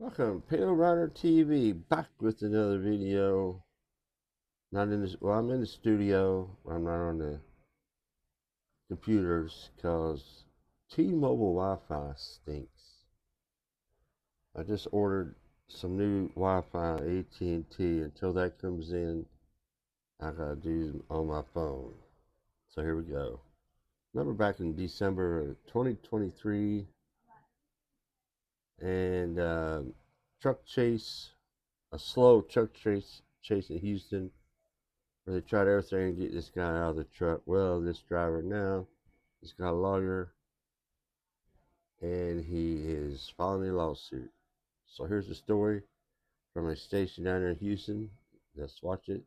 Welcome, PaleriderTV, back with another video. Not in this. Well, I'm in the studio. I'm not on the computers because T-Mobile Wi-Fi stinks. I just ordered some new Wi-Fi AT&T. Until that comes in, I gotta do it on my phone. So here we go. Remember back in December of 2023, and truck chase, a slow truck chase in Houston, where they tried everything to get this guy out of the truck. Well, this driver now, he's got a lawyer, and he is filing a lawsuit. So here's the story from a station down there in Houston. Let's watch it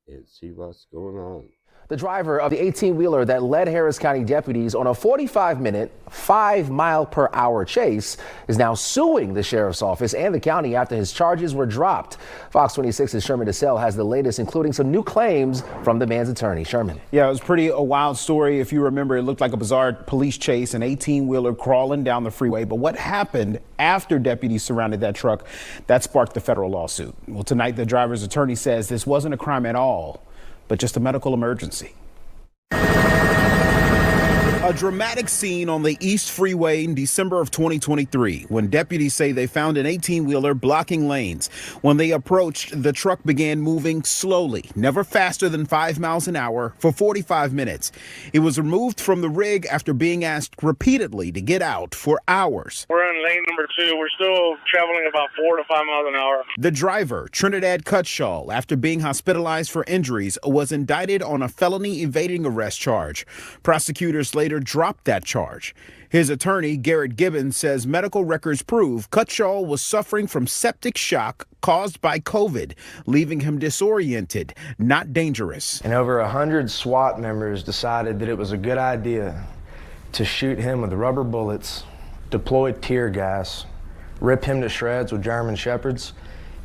and see what's going on. The driver of the 18-wheeler that led Harris County deputies on a 45-minute, 5-mile-per-hour chase is now suing the sheriff's office and the county after his charges were dropped. Fox 26's Sherman DeSalle has the latest, including some new claims from the man's attorney. Sherman. Yeah, it was a wild story. If you remember, it looked like a bizarre police chase, an 18-wheeler crawling down the freeway. But what happened after deputies surrounded that truck, that sparked the federal lawsuit. Well, tonight, the driver's attorney says this wasn't a crime at all, but just a medical emergency. A dramatic scene on the East Freeway in December of 2023 when deputies say they found an 18-wheeler blocking lanes. When they approached, the truck began moving slowly, never faster than 5 miles an hour, for 45 minutes. It was removed from the rig after being asked repeatedly to get out for hours. We're on lane number 2. We're still traveling about 4 to 5 miles an hour. The driver, Trinidad Cutshaw, after being hospitalized for injuries, was indicted on a felony evading arrest charge. Prosecutors later dropped that charge. His attorney, Garrett Gibbons, says medical records prove Cutshaw was suffering from septic shock caused by COVID, leaving him disoriented, not dangerous. And over 100 SWAT members decided that it was a good idea to shoot him with rubber bullets, deploy tear gas, rip him to shreds with German Shepherds,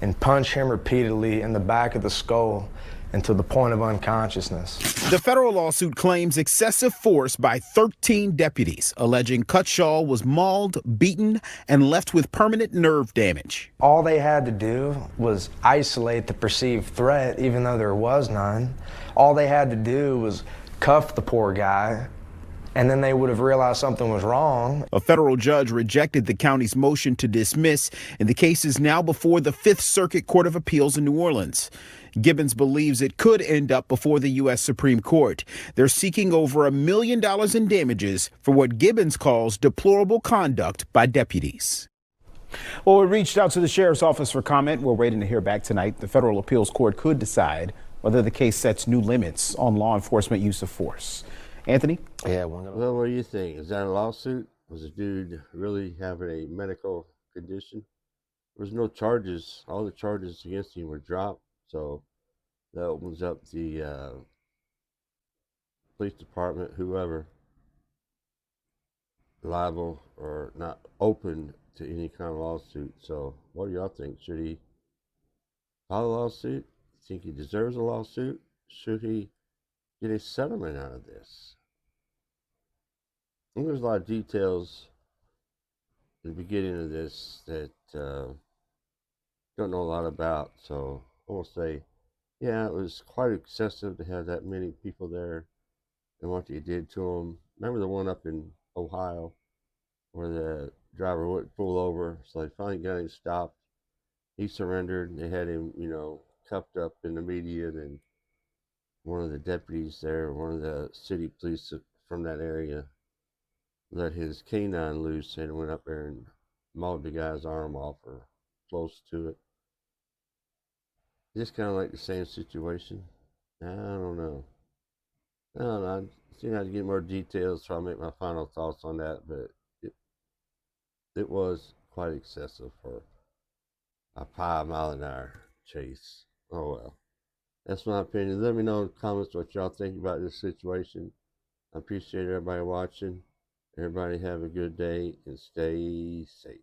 and punch him repeatedly in the back of the skull until the point of unconsciousness. The federal lawsuit claims excessive force by 13 deputies, alleging Cutshaw was mauled, beaten, and left with permanent nerve damage. All they had to do was isolate the perceived threat, even though there was none. All they had to do was cuff the poor guy, and then they would have realized something was wrong. A federal judge rejected the county's motion to dismiss, and the case is now before the Fifth Circuit Court of Appeals in New Orleans. Gibbons believes it could end up before the U.S. Supreme Court. They're seeking over $1 million in damages for what Gibbons calls deplorable conduct by deputies. Well, we reached out to the sheriff's office for comment. We're waiting to hear back tonight. The federal appeals court could decide whether the case sets new limits on law enforcement use of force. Anthony? Yeah, well, what do you think? Is that a lawsuit? Was the dude really having a medical condition? There was no charges. All the charges against him were dropped. So that opens up the police department, whoever, liable or not open to any kind of lawsuit. So what do y'all think? Should he file a lawsuit? Think he deserves a lawsuit? Should he get a settlement out of this? I think there's a lot of details in the beginning of this that don't know a lot about. So I will say, yeah, it was quite excessive to have that many people there and what they did to them. Remember the one up in Ohio where the driver wouldn't pull over, so they finally got him stopped. He surrendered. They had him, cuffed up in the media, and one of the deputies there, one of the city police from that area, let his canine loose and went up there and mauled the guy's arm off or close to it. Just kind of like the same situation. I don't know. I think I have to get more details so I'll make my final thoughts on that, but it was quite excessive for a 5-mile-an-hour chase. Oh well. That's my opinion. Let me know in the comments what y'all think about this situation. I appreciate everybody watching. Everybody have a good day and stay safe.